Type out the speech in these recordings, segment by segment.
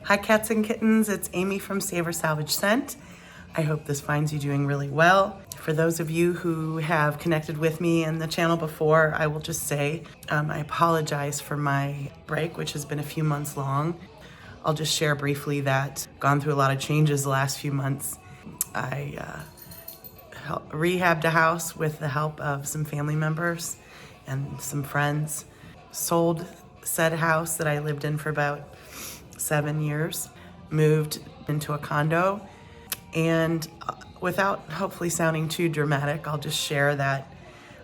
Hi cats and kittens, it's Amy from Savor Salvage Scent. I hope this finds you doing really well. For those of you who have connected with me in the channel before, I will just say I apologize for my break, which has been a few months long. I'll just share briefly that I've gone through a lot of changes the last few months. I rehabbed a house with the help of some family members and some friends, sold said house that I lived in for about 7 years, moved into a condo, and without hopefully sounding too dramatic, I'll just share that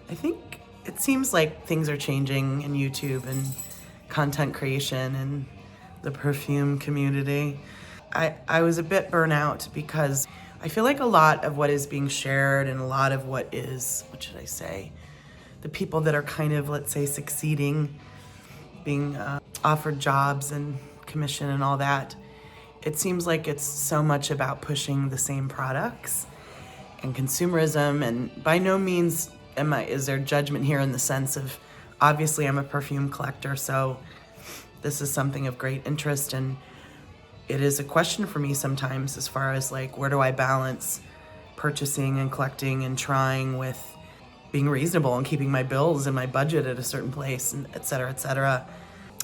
I think it seems like things are changing in YouTube and content creation and the perfume community. I was a bit burnt out because I feel like a lot of what is being shared and a lot of what is, what should I say, the people that are kind of, let's say, succeeding, being offered jobs and commission and all that, it seems like it's so much about pushing the same products and consumerism, and by no means is there judgment here in the sense of, obviously I'm a perfume collector, so this is something of great interest, and it is a question for me sometimes as far as like, where do I balance purchasing and collecting and trying with being reasonable and keeping my bills and my budget at a certain place, and et cetera, et cetera.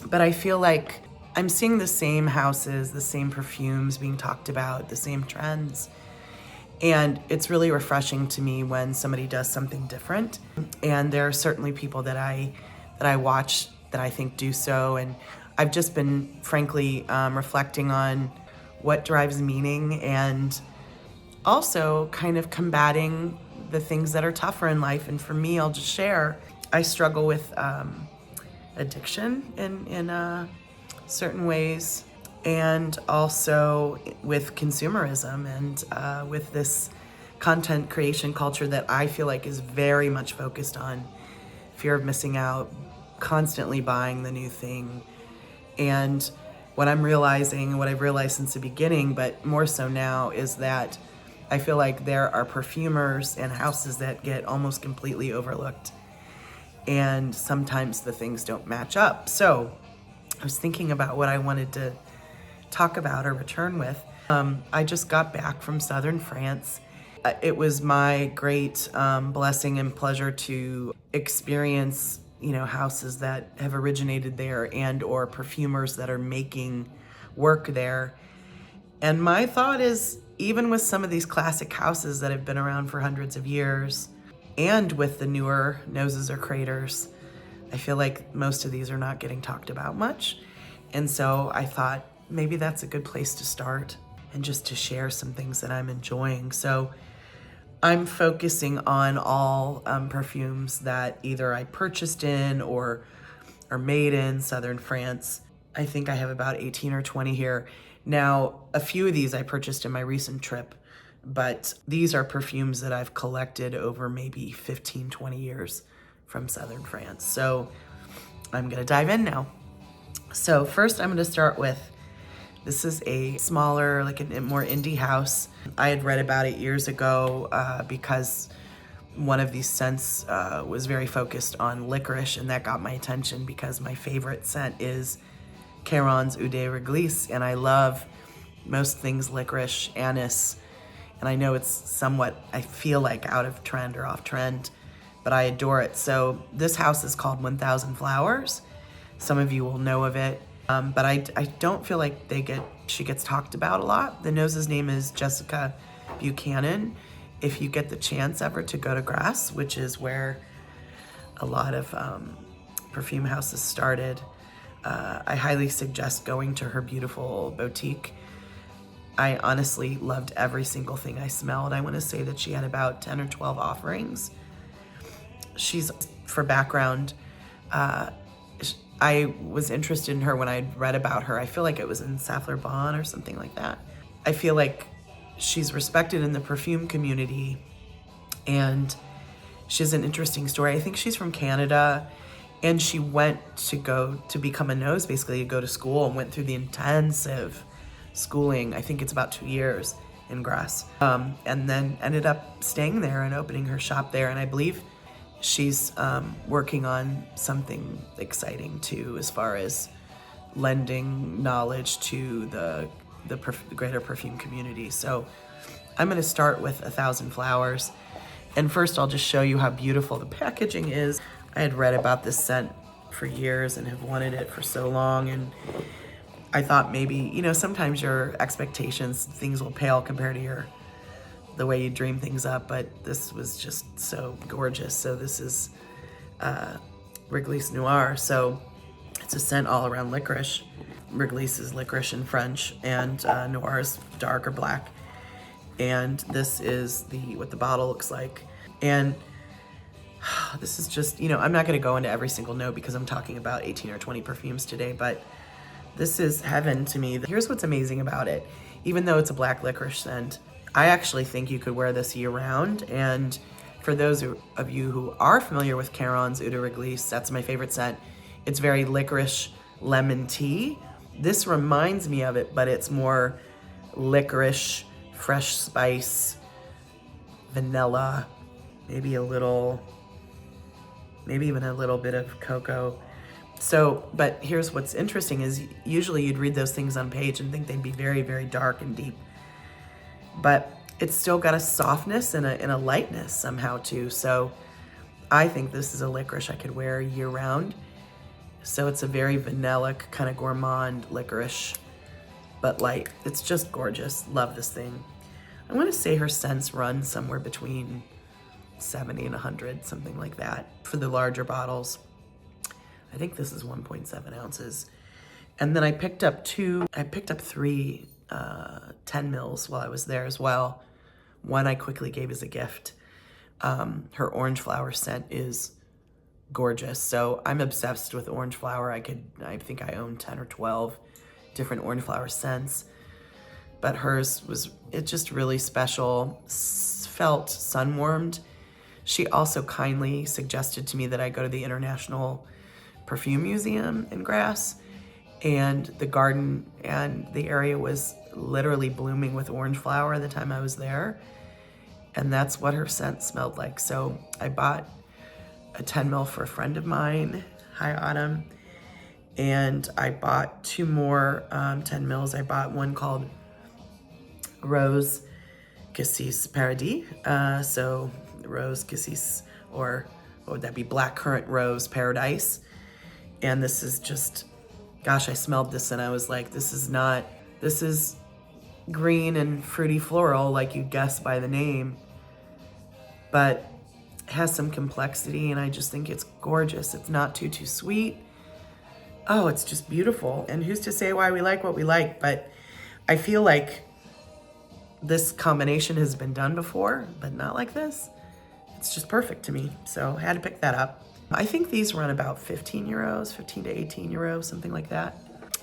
But I feel like I'm seeing the same houses, the same perfumes being talked about, the same trends. And it's really refreshing to me when somebody does something different. And there are certainly people that I watch that I think do so. And I've just been, frankly, reflecting on what drives meaning and also kind of combating the things that are tougher in life. And for me, I'll just share, I struggle with addiction in certain ways, and also with consumerism and with this content creation culture that I feel like is very much focused on fear of missing out, constantly buying the new thing. And what I'm realizing, what I've realized since the beginning, but more so now, is that I feel like there are perfumers and houses that get almost completely overlooked, and sometimes the things don't match up. So I was thinking about what I wanted to talk about or return with. I just got back from southern France. It was my great blessing and pleasure to experience, houses that have originated there and or perfumers that are making work there. And my thought is, even with some of these classic houses that have been around for hundreds of years, and with the newer noses or craters, I feel like most of these are not getting talked about much. And so I thought maybe that's a good place to start and just to share some things that I'm enjoying. So I'm focusing on all perfumes that either I purchased in or are made in southern France. I think I have about 18 or 20 here. Now, a few of these I purchased in my recent trip, but these are perfumes that I've collected over maybe 15, 20 years from southern France. So I'm gonna dive in now. So first I'm gonna start with, this is a smaller, like a more indie house. I had read about it years ago because one of these scents was very focused on licorice, and that got my attention because my favorite scent is Caron's Eau de Reglisse, and I love most things licorice, anise, and I know it's somewhat, I feel like, out of trend or off trend, but I adore it. So this house is called 1000 Flowers. Some of you will know of it, but I don't feel like she gets talked about a lot. The nose's name is Jessica Buchanan. If you get the chance ever to go to Grasse, which is where a lot of perfume houses started, I highly suggest going to her beautiful boutique. I honestly loved every single thing I smelled. I want to say that she had about 10 or 12 offerings. She's, for background, I was interested in her when I read about her. I feel like it was in Saffler Bon or something like that. I feel like she's respected in the perfume community, and she has an interesting story. I think she's from Canada, and she went to become a nose, basically to go to school, and went through the intensive schooling. I think it's about 2 years in Grasse, and then ended up staying there and opening her shop there. And I believe she's working on something exciting too, as far as lending knowledge to the greater perfume community. So I'm going to start with 1,000 Flowers. And first I'll just show you how beautiful the packaging is. I had read about this scent for years and have wanted it for so long, and I thought maybe, you know, sometimes your expectations, things will pale compared to the way you dream things up, but this was just so gorgeous. So this is Reglisse Noire. So it's a scent all around licorice. Reglisse is licorice in French, and Noire is dark or black. And this is what the bottle looks like. And this is just, you know, I'm not going to go into every single note because I'm talking about 18 or 20 perfumes today, but this is heaven to me. Here's what's amazing about it. Even though it's a black licorice scent, I actually think you could wear this year round. And for those of you who are familiar with Caron's Eau de Reglisse, that's my favorite scent. It's very licorice lemon tea. This reminds me of it, but it's more licorice, fresh spice, vanilla, maybe even a little bit of cocoa. So, but here's what's interesting is usually you'd read those things on page and think they'd be very, very dark and deep. But it's still got a softness and a lightness somehow too. So I think this is a licorice I could wear year round. So it's a very vanilla, kind of gourmand licorice, but light. It's just gorgeous. Love this thing. I want to say her scents run somewhere between 70 and 100, something like that. For the larger bottles, I think this is 1.7 ounces. And then I picked up three 10 mils while I was there as well. One I quickly gave as a gift. Her orange flower scent is gorgeous. So I'm obsessed with orange flower. I think I own 10 or 12 different orange flower scents. But hers it's just really special. Felt sun-warmed. She also kindly suggested to me that I go to the International Perfume Museum in Grasse, and the garden and the area was literally blooming with orange flower the time I was there, and that's what her scent smelled like. So I bought a 10 ml for a friend of mine, hi Autumn, and I bought two more 10 mils. I bought one called Rose Cassis Paradis, so Rose Cassis, or what would that be, black currant rose Paradise. And this is just, gosh, I smelled this and I was like, this is green and fruity floral like you'd guess by the name, but it has some complexity, and I just think it's gorgeous. It's not too sweet. Oh, it's just beautiful. And who's to say why we like what we like, but I feel like this combination has been done before, but not like this. It's just perfect to me. So I had to pick that up. I think these run about 15 euros, 15 to 18 euros, something like that.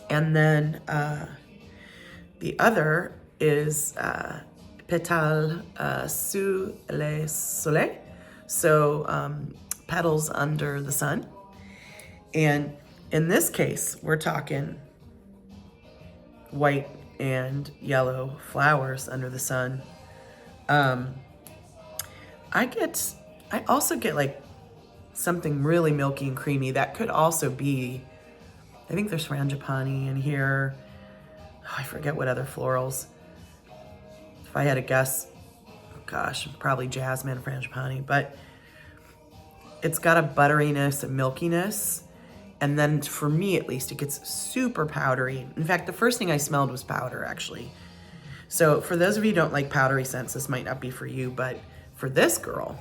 And then the other is Petal Sous le Soleil. So petals under the sun. And in this case, we're talking white and yellow flowers under the sun. I also get like something really milky and creamy. That could also be, I think there's frangipani in here. Oh, I forget what other florals. If I had to guess, oh gosh, probably jasmine, frangipani, but it's got a butteriness, a milkiness. And then for me, at least, it gets super powdery. In fact, the first thing I smelled was powder, actually. So for those of you who don't like powdery scents, this might not be for you, but for this girl,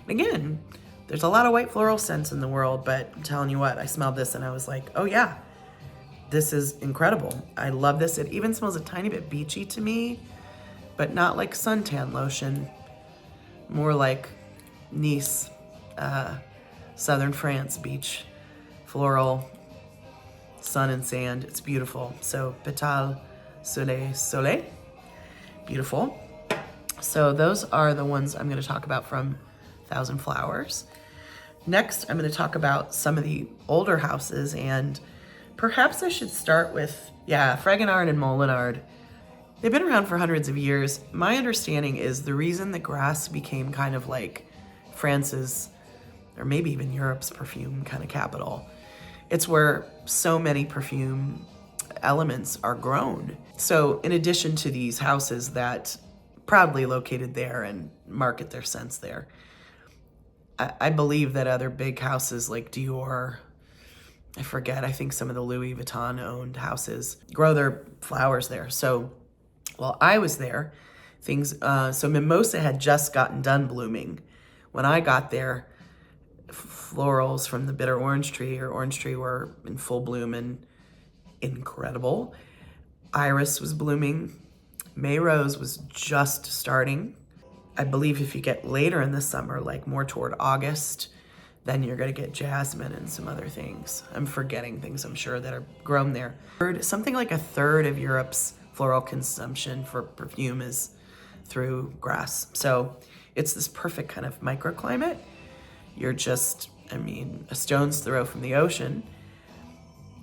and again, there's a lot of white floral scents in the world, but I'm telling you what, I smelled this and I was like, oh yeah, this is incredible. I love this. It even smells a tiny bit beachy to me, but not like suntan lotion, more like Nice, southern France beach. Floral, sun and sand. It's beautiful. So Petal Soleil, beautiful. So those are the ones I'm going to talk about from 1,000 Flowers. Next, I'm going to talk about some of the older houses, and perhaps I should start with, Fragonard and Molinard. They've been around for hundreds of years. My understanding is the reason that Grasse became kind of like France's, or maybe even Europe's perfume kind of capital. It's where so many perfume elements are grown. So in addition to these houses that proudly located there and market their scents there, I believe that other big houses like Dior, I forget, I think some of the Louis Vuitton owned houses grow their flowers there. So while I was there, so Mimosa had just gotten done blooming. When I got there, florals from the bitter orange tree were in full bloom and incredible. Iris was blooming. May Rose was just starting. I believe if you get later in the summer, like more toward August, then you're gonna get jasmine and some other things. I'm forgetting things, I'm sure, that are grown there. Something like a third of Europe's floral consumption for perfume is through Grasse. So it's this perfect kind of microclimate. You're just, a stone's throw from the ocean.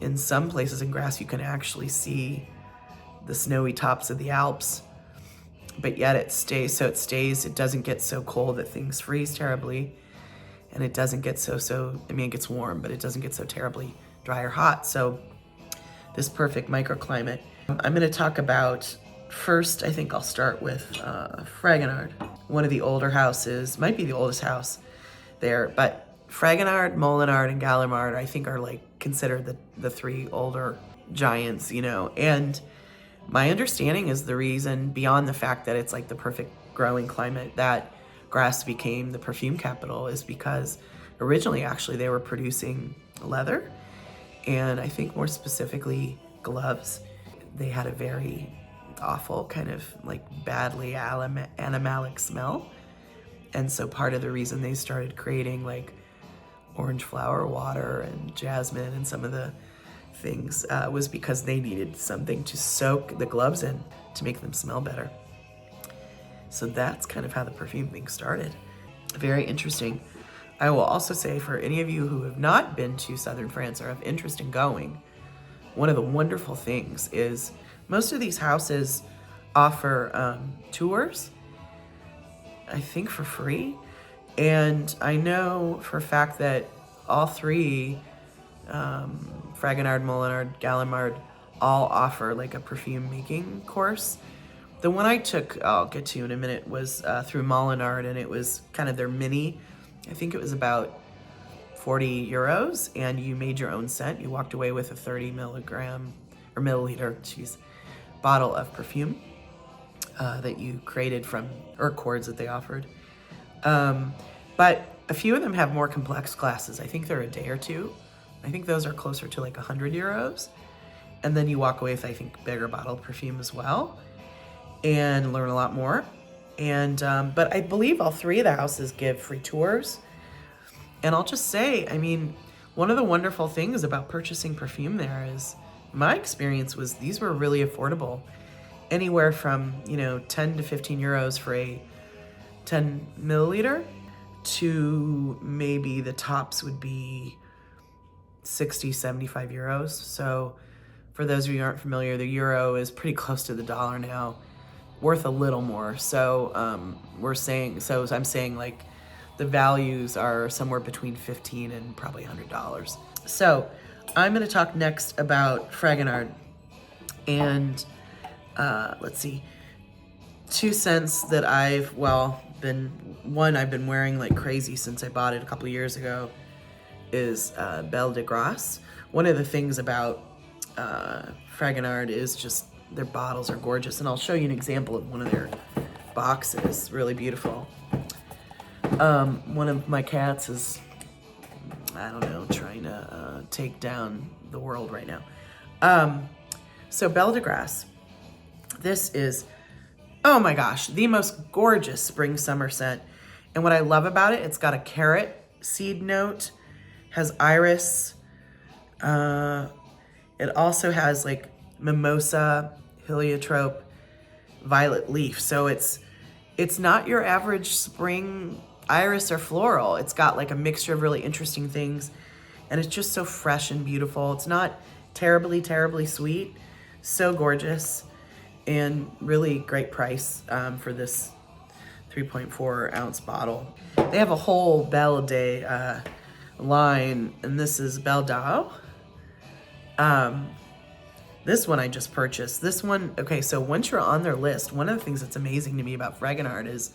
In some places in Grasse, you can actually see the snowy tops of the Alps, but yet it doesn't get so cold that things freeze terribly, and it doesn't get it gets warm, but it doesn't get so terribly dry or hot. So this perfect microclimate. I'm gonna talk about, first, I think I'll start with Fragonard, one of the older houses, might be the oldest house there, but Fragonard, Molinard, and Galimard, I think, are like considered the three older giants, and my understanding is the reason, beyond the fact that it's like the perfect growing climate, that Grasse became the perfume capital is because originally, actually, they were producing leather, and I think more specifically gloves. They had a very awful kind of like badly animalic smell, and so part of the reason they started creating like orange flower water and jasmine and some of the things was because they needed something to soak the gloves in to make them smell better. So that's kind of how the perfume thing started. Very interesting. I will also say, for any of you who have not been to southern France or have interest in going, one of the wonderful things is most of these houses offer tours, I think for free. And I know for a fact that all three, Fragonard, Molinard, Galimard, all offer like a perfume making course. The one I took, I'll get to in a minute, was through Molinard, and it was kind of their mini. I think it was about 40 euros, and you made your own scent. You walked away with a 30 milliliter bottle of perfume that you created from, or cords that they offered. But a few of them have more complex classes. I think they're a day or two. I think those are closer to like 100 euros. And then you walk away with, I think, bigger bottle of perfume as well, and learn a lot more. And but I believe all three of the houses give free tours. And I'll just say, one of the wonderful things about purchasing perfume there is, my experience was these were really affordable. Anywhere from, 10 to 15 euros for a 10 milliliter to maybe the tops would be 60, 75 euros. So for those of you who aren't familiar, the euro is pretty close to the dollar now, worth a little more. So I'm saying like the values are somewhere between $15 and probably $100. So I'm going to talk next about Fragonard. And let's see, two scents that I've been wearing like crazy since I bought it a couple of years ago is Belle de Grasse. One of the things about Fragonard is just their bottles are gorgeous, and I'll show you an example of one of their boxes. Really beautiful. One of my cats is, trying to take down the world right now. So Belle de Grasse. This is, oh my gosh, the most gorgeous spring summer scent. And what I love about it, it's got a carrot seed note, has iris. It also has like mimosa, heliotrope, violet leaf. So it's not your average spring iris or floral. It's got like a mixture of really interesting things, and it's just so fresh and beautiful. It's not terribly, terribly sweet. So gorgeous, and really great price for this 3.4 ounce bottle. They have a whole Belle de line, and this is Belle d'Au. This one I just purchased. This one, okay, so once you're on their list, one of the things that's amazing to me about Fragonard is,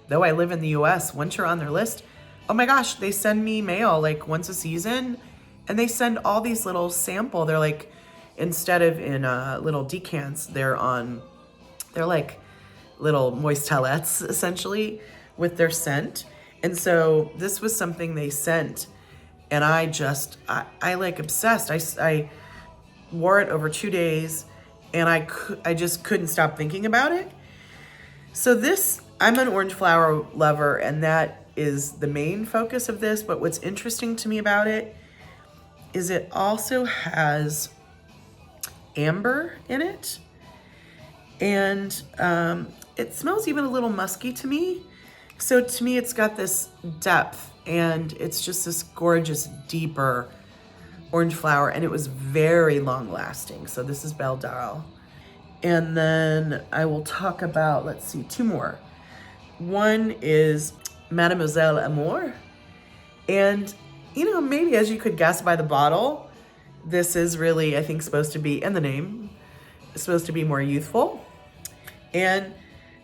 though I live in the US, once you're on their list, oh my gosh, they send me mail like once a season, and they send all these little sample. They're like, instead of in little decants, they're like little moistelettes essentially with their scent. And so this was something they sent, and I like obsessed. I wore it over 2 days, and I just couldn't stop thinking about it. So this, I'm an orange flower lover, and that is the main focus of this. But what's interesting to me about it is it also has amber in it, and it smells even a little musky to me. So to me, it's got this depth, and it's just this gorgeous, deeper orange flower, and it was very long lasting. So this is Belle d'Arles. And then I will talk about, let's see, 2 more. One is Mademoiselle Amour. And, you know, maybe as you could guess by the bottle, this is really, I think, supposed to be, and the name, is supposed to be more youthful. And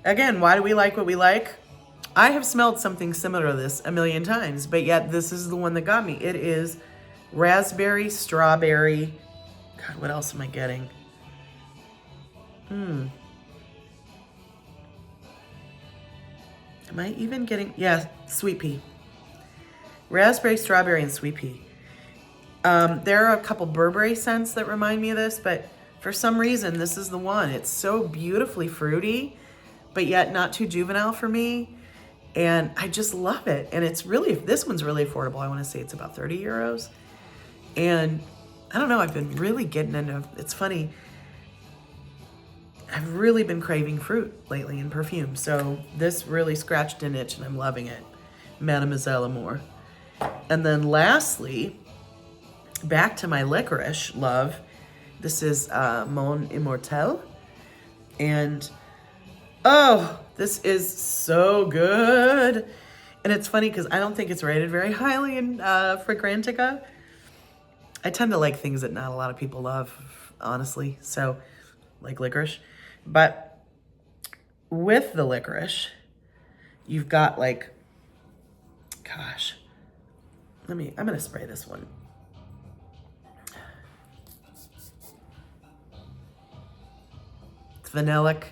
again, why do we like what we like? I have smelled something similar to this a million times, but yet this is the one that got me. It is raspberry, strawberry. God, what else am I getting? Am I even getting, yeah, sweet pea. Raspberry, strawberry, and sweet pea. There are a couple Burberry scents that remind me of this, but for some reason, this is the one. It's so beautifully fruity, but yet not too juvenile for me. And I just love it. And it's really, this one's really affordable. I want to say it's about 30 euros. And I don't know, I've been really getting into, it's funny, I've really been craving fruit lately in perfume. So this really scratched an itch, and I'm loving it. Mademoiselle Amour. And then lastly, back to my licorice love. This is Mon Immortelle. And oh, this is so good. And it's funny because I don't think it's rated very highly in Fragrantica. I tend to like things that not a lot of people love, honestly. So, like licorice. But with the licorice, you've got like, gosh, I'm gonna spray this one. It's vanillic.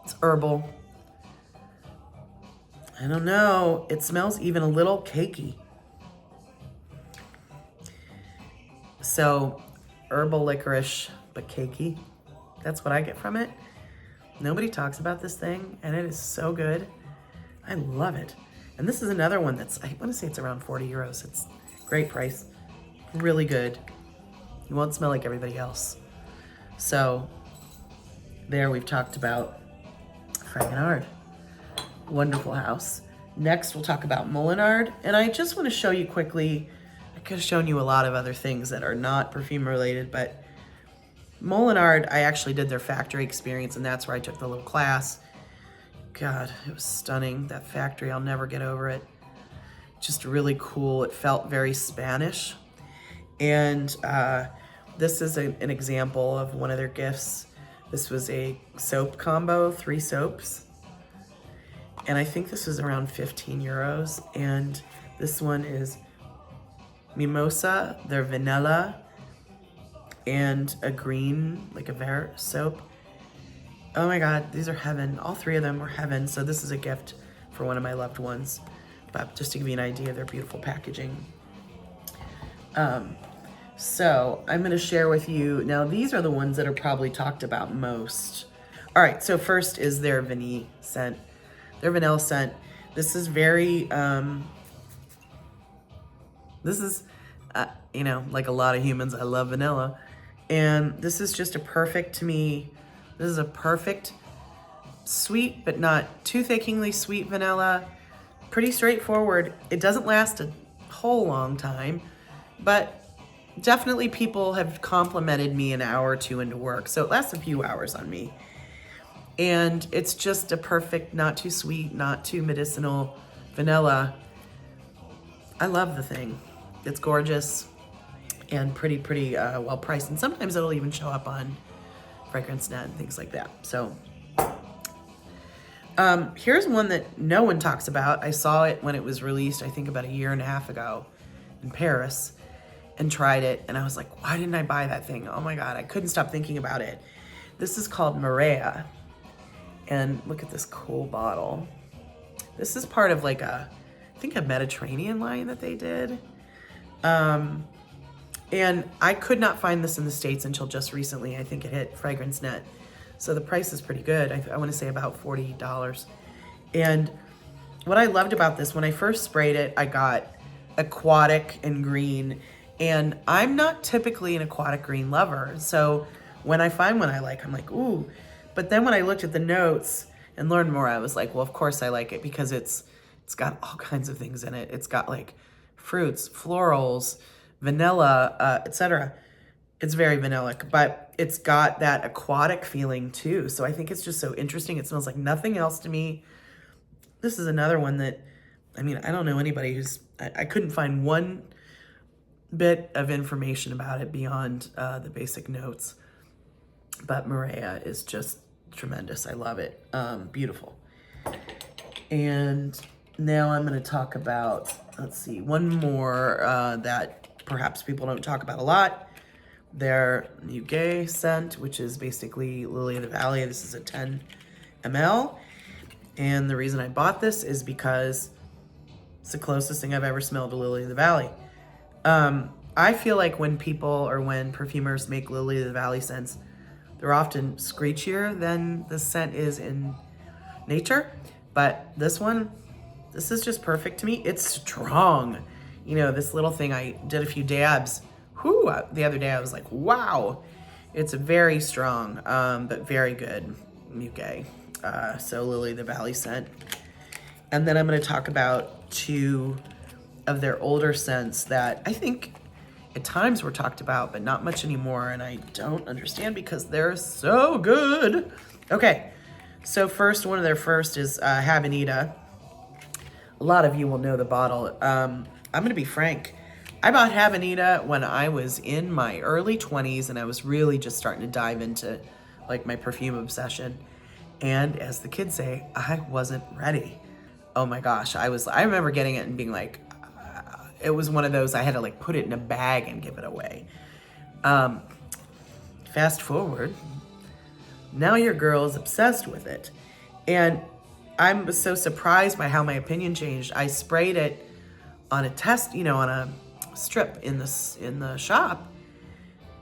It's herbal. I don't know. It smells even a little cakey. So, herbal licorice, but cakey. That's what I get from it. Nobody talks about this thing, and it is so good. I love it. And this is another one that's, I want to say it's around 40 euros. It's great price. Really good. You won't smell like everybody else. So, there we've talked about Fragonard. Wonderful house. Next, we'll talk about Molinard. And I just want to show you quickly, I could have shown you a lot of other things that are not perfume related, but Molinard, I actually did their factory experience, and that's where I took the little class. God, it was stunning. That factory, I'll never get over it. Just really cool. It felt very Spanish. And this is an example of one of their gifts. This was a soap combo, 3 soaps. And I think this is around 15 euros. And this one is Mimosa, their vanilla, and a green, like a vert soap. Oh my God, these are heaven. All 3 of them were heaven. So this is a gift for one of my loved ones. But just to give you an idea of their beautiful packaging. So I'm gonna share with you, now these are the ones that are probably talked about most. All right, so first is their vanille scent. Their vanilla scent. This is very, you know, like a lot of humans, I love vanilla. And this is just a perfect, to me, this is a perfect sweet, but not too thickingly sweet vanilla. Pretty straightforward. It doesn't last a whole long time, but definitely people have complimented me an hour or 2 into work. So it lasts a few hours on me. And it's just a perfect, not too sweet, not too medicinal vanilla. I love the thing. It's gorgeous. and pretty well priced. And sometimes it'll even show up on Fragrance Net and things like that. So here's one that no one talks about. I saw it when it was released, I think about a year and a half ago in Paris, and tried it. And I was like, why didn't I buy that thing? Oh my God, I couldn't stop thinking about it. This is called Mirea. And look at this cool bottle. This is part of like I think a Mediterranean line that they did. And I could not find this in the States until just recently. I think it hit Fragrance Net. So the price is pretty good. I want to say about $40. And what I loved about this, when I first sprayed it, I got aquatic and green. And I'm not typically an aquatic green lover. So when I find one I like, I'm like, ooh. But then when I looked at the notes and learned more, I was like, well, of course I like it because it's got all kinds of things in it. It's got like fruits, florals, vanilla, etc. It's very vanillic, but it's got that aquatic feeling too. So I think it's just so interesting. It smells like nothing else to me. This is another one that, I mean, I don't know anybody who's, I couldn't find one bit of information about it beyond the basic notes. But Mirea is just tremendous. I love it. Beautiful. And now I'm going to talk about, let's see, one more that perhaps people don't talk about a lot. Their Muguet scent, which is basically Lily of the Valley. This is a 10 ml. And the reason I bought this is because it's the closest thing I've ever smelled to Lily of the Valley. I feel like when people or when perfumers make Lily of the Valley scents, they're often screechier than the scent is in nature. But this one, this is just perfect to me. It's strong. You know, this little thing, I did a few dabs. Whew, the other day I was like, wow. It's very strong, but very good Muguet. So Lily of the Valley scent. And then I'm going to talk about two of their older scents that I think at times were talked about, but not much anymore. And I don't understand because they're so good. Okay, so first, one of their first is Habanita. A lot of you will know the bottle. I'm going to be frank. I bought Habanita when I was in my early 20s and I was really just starting to dive into like my perfume obsession. And as the kids say, I wasn't ready. Oh my gosh, I remember getting it and being like, it was one of those, I had to like put it in a bag and give it away. Fast forward, now your girl is obsessed with it. And I'm so surprised by how my opinion changed. I sprayed it on a test, you know, on a strip in the shop.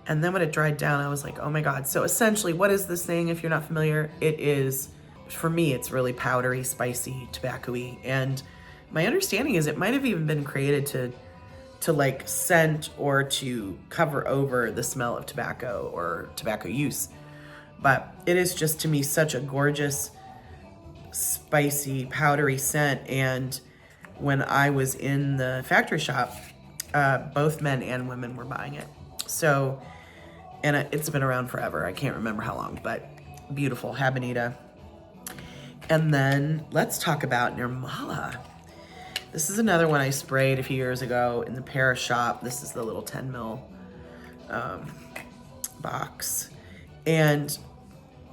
And then when it dried down, I was like, oh my God. So essentially, what is this thing? If you're not familiar, it is, for me, it's really powdery, spicy, tobacco-y. And my understanding is it might have even been created to like scent or to cover over the smell of tobacco or tobacco use. But it is just, to me, such a gorgeous, spicy, powdery scent. And when I was in the factory shop, both men and women were buying it. So, and it's been around forever. I can't remember how long, but beautiful Habanita. And then let's talk about Nirmala. This is another one I sprayed a few years ago in the Paris shop. This is the little 10 ml box. And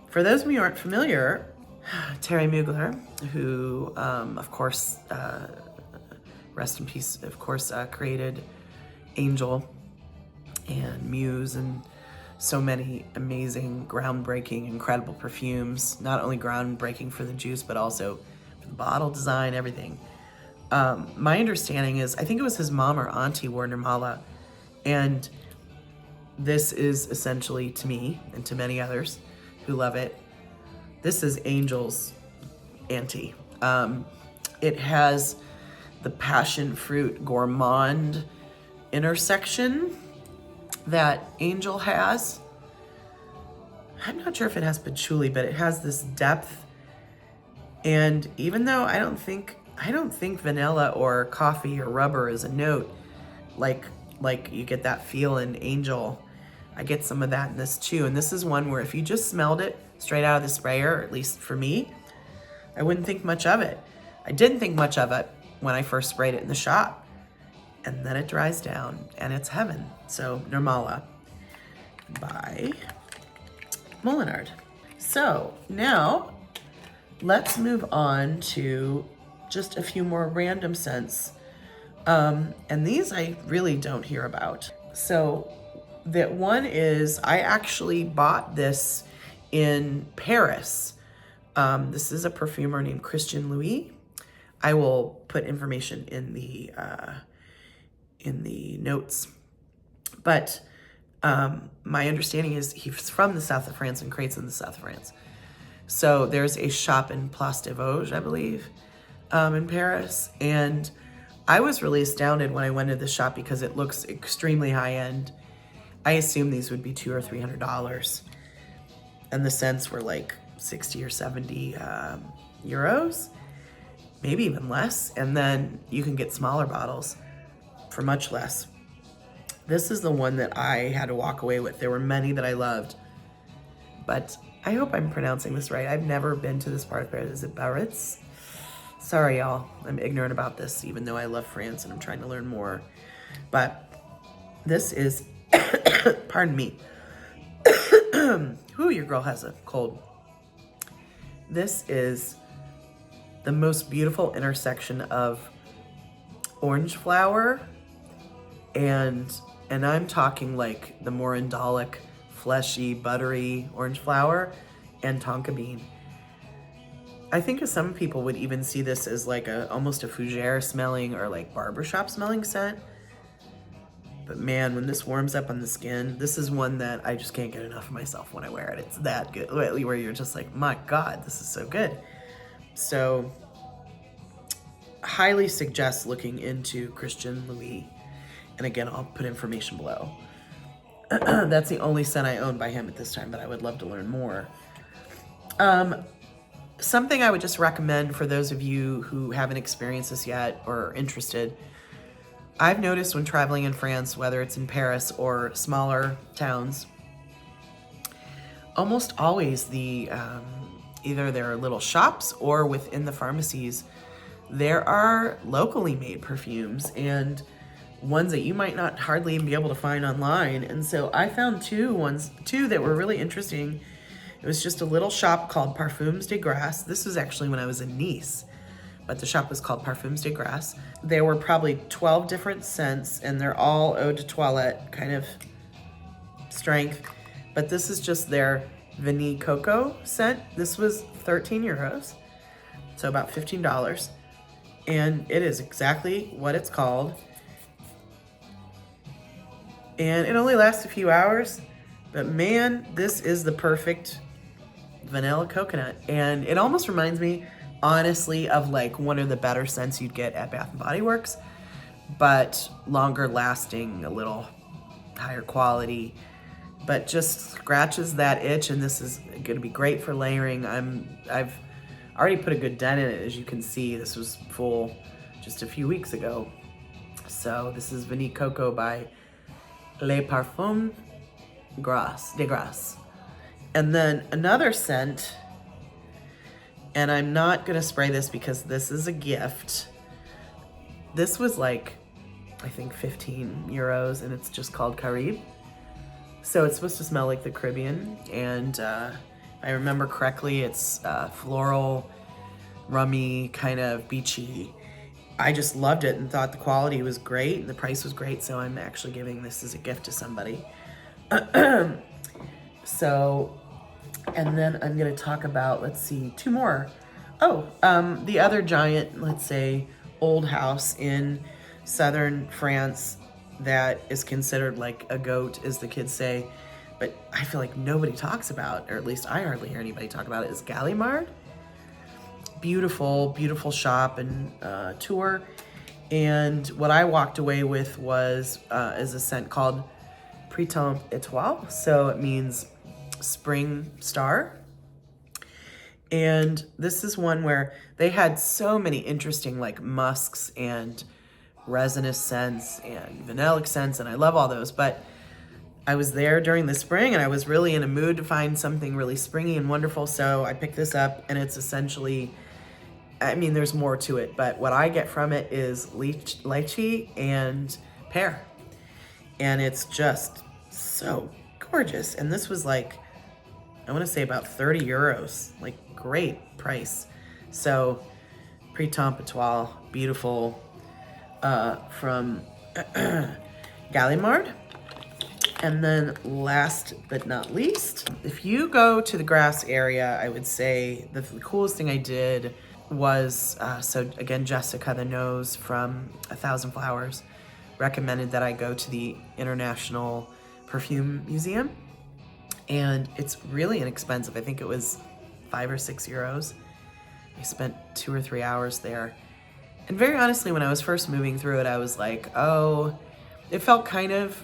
for those of you who aren't familiar, Thierry Mugler, who, of course, rest in peace, of course, created Angel and Muse and so many amazing, groundbreaking, incredible perfumes. Not only groundbreaking for the juice, but also for the bottle design, everything. My understanding is, I think it was his mom or auntie wore Nirmala, and this is essentially, to me and to many others who love it, this is Angel's auntie. It has the passion fruit gourmand intersection that Angel has. I'm not sure if it has patchouli, but it has this depth. And even though I don't think vanilla or coffee or rubber is a note, like you get that feel in Angel, I get some of that in this too. And this is one where if you just smelled it straight out of the sprayer, or at least for me, I wouldn't think much of it. I didn't think much of it when I first sprayed it in the shop. and then it dries down and it's heaven. So Nirmala by Molinard. So now let's move on to just a few more random scents. And these I really don't hear about. So that one is, I actually bought this in Paris. This is a perfumer named Christian Louis. I will put information in the notes. But my understanding is he's from the south of France and creates in the south of France. So there's a shop in Place des Vosges, I believe, in Paris. And I was really astounded when I went to the shop because it looks extremely high end. I assumed these would be $200 or $300. And the scents were like 60 or 70 euros, maybe even less. And then you can get smaller bottles for much less. This is the one that I had to walk away with. There were many that I loved, but I hope I'm pronouncing this right. I've never been to this part of Paris. Is it Biarritz? Sorry, y'all. I'm ignorant about this, even though I love France and I'm trying to learn more. But this is, pardon me. Ooh, your girl has a cold. This is the most beautiful intersection of orange flower and I'm talking like the more indolic, fleshy, buttery orange flower and tonka bean. I think some people would even see this as like almost a fougere smelling or like barbershop smelling scent. But man, when this warms up on the skin, this is one that I just can't get enough of myself when I wear it. It's that good, where you're just like, my God, this is so good. So, highly suggest looking into Christian Louis. And again, I'll put information below. That's the only scent I own by him at this time, but I would love to learn more. Something I would just recommend for those of you who haven't experienced this yet or are interested, I've noticed when traveling in France, whether it's in Paris or smaller towns, almost always either there are little shops or within the pharmacies, there are locally made perfumes and ones that you might not hardly even be able to find online. And so I found two that were really interesting. It was just a little shop called Parfums de Grasse. This was actually when I was in Nice, but the shop was called Parfums de Grasse. There were probably 12 different scents, and they're all eau de toilette kind of strength. But this is just their Vanille Coco scent. This was 13 euros, so about $15. And it is exactly what it's called. And it only lasts a few hours, but man, this is the perfect vanilla coconut. And it almost reminds me, honestly, of like one of the better scents you'd get at Bath & Body Works, but longer lasting, a little higher quality, but just scratches that itch. And this is gonna be great for layering. I've already put a good dent in it. As you can see, this was full just a few weeks ago. So this is Vanille Coco by Les Parfums de Grasse. And then another scent, and I'm not gonna spray this because this is a gift. This was like, I think 15 euros, and it's just called Caribe. So it's supposed to smell like the Caribbean, and if I remember correctly, it's floral, rummy, kind of beachy. I just loved it and thought the quality was great and the price was great, so I'm actually giving this as a gift to somebody. So, and then I'm gonna talk about, let's see, two more. Oh, the other giant, let's say, old house in southern France that is considered like a goat, as the kids say, but I feel like nobody talks about, or at least I hardly hear anybody talk about it, is Galimard. Beautiful, beautiful shop and tour. And what I walked away with was is a scent called Printemps Étoile. So it means spring star. And this is one where they had so many interesting like musks and resinous scents and vanillic scents, and I love all those. But I was there during the spring and I was really in a mood to find something really springy and wonderful. So I picked this up, and it's essentially I mean, there's more to it, but what I get from it is lychee and pear. And it's just so gorgeous. And this was like, I want to say about 30 euros, like great price. So Printemps Étoile, beautiful, from Galimard. And then last but not least, if you go to the Grasse area, I would say the coolest thing I did was, so again, Jessica, the nose from 1,000 Flowers, recommended that I go to the International Perfume Museum. And it's really inexpensive. I think it was 5 or 6 euros. I spent 2 or 3 hours there. And very honestly, when I was first moving through it, I was like, oh, it felt kind of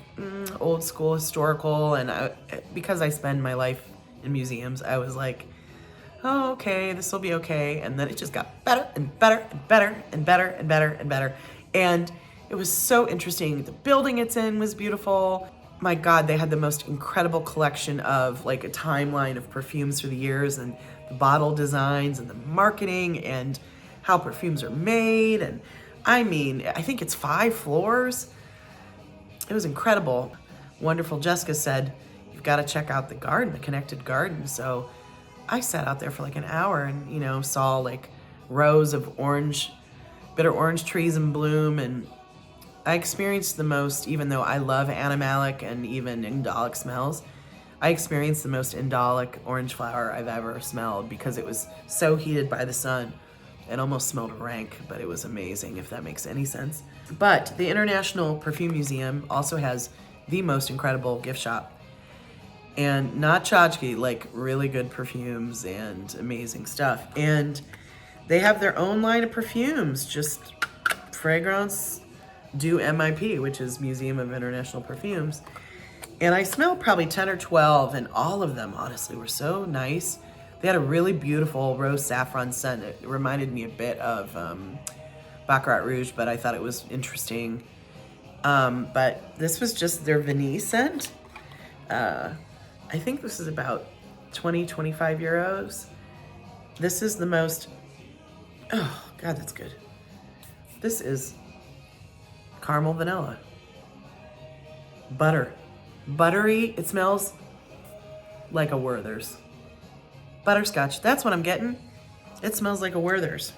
old school, historical. And because I spend my life in museums, I was like, oh, okay, this will be okay. And then it just got better and better and better and better and better and better. And it was so interesting. The building it's in was beautiful. My God, they had the most incredible collection of like a timeline of perfumes through the years and the bottle designs and the marketing and how perfumes are made. And I mean, I think it's 5 floors. It was incredible. Wonderful. Jessica said, you've got to check out the garden, the connected garden. So I sat out there for like an hour and, you know, saw like rows of bitter orange trees in bloom. And I experienced the most, even though I love animalic and even indolic smells, I experienced the most indolic orange flower I've ever smelled because it was so heated by the sun. It almost smelled rank, but it was amazing, if that makes any sense. But the International Perfume Museum also has the most incredible gift shop. And not tchotchke, like really good perfumes and amazing stuff. And they have their own line of perfumes, just Fragrance du MIP, which is Museum of International Perfumes. And I smelled probably 10 or 12, and all of them, honestly, were so nice. They had a really beautiful rose saffron scent. It reminded me a bit of Baccarat Rouge, but I thought it was interesting. But this was just their Vanille scent. I think this is about 20, 25 euros. This is the most, oh God, that's good. This is caramel vanilla. Butter. Buttery, it smells like a Werther's. Butterscotch, that's what I'm getting. It smells like a Werther's.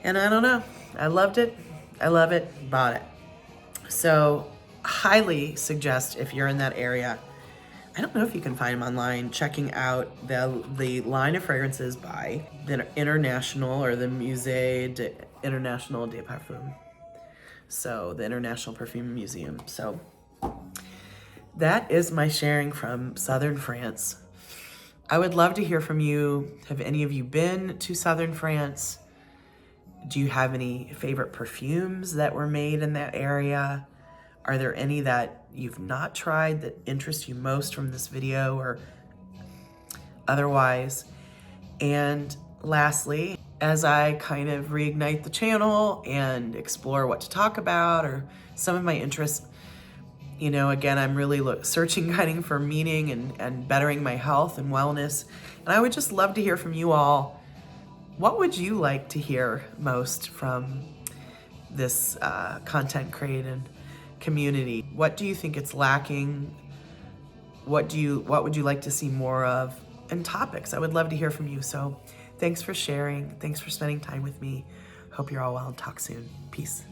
And I don't know, I loved it, I love it, bought it. So, highly suggest if you're in that area, I don't know if you can find them online, checking out the line of fragrances by the International or the Musée International des Parfums. So, the International Perfume Museum. So, that is my sharing from Southern France. I would love to hear from you. Have any of you been to Southern France? Do you have any favorite perfumes that were made in that area? Are there any that you've not tried that interest you most from this video or otherwise? And lastly, as I kind of reignite the channel and explore what to talk about or some of my interests, you know, again, I'm really searching, guiding for meaning and bettering my health and wellness. And I would just love to hear from you all. What would you like to hear most from this content created community? What do you think it's lacking? What would you like to see more of? And topics, I would love to hear from you. So thanks for sharing. Thanks for spending time with me. Hope you're all well and talk soon. Peace.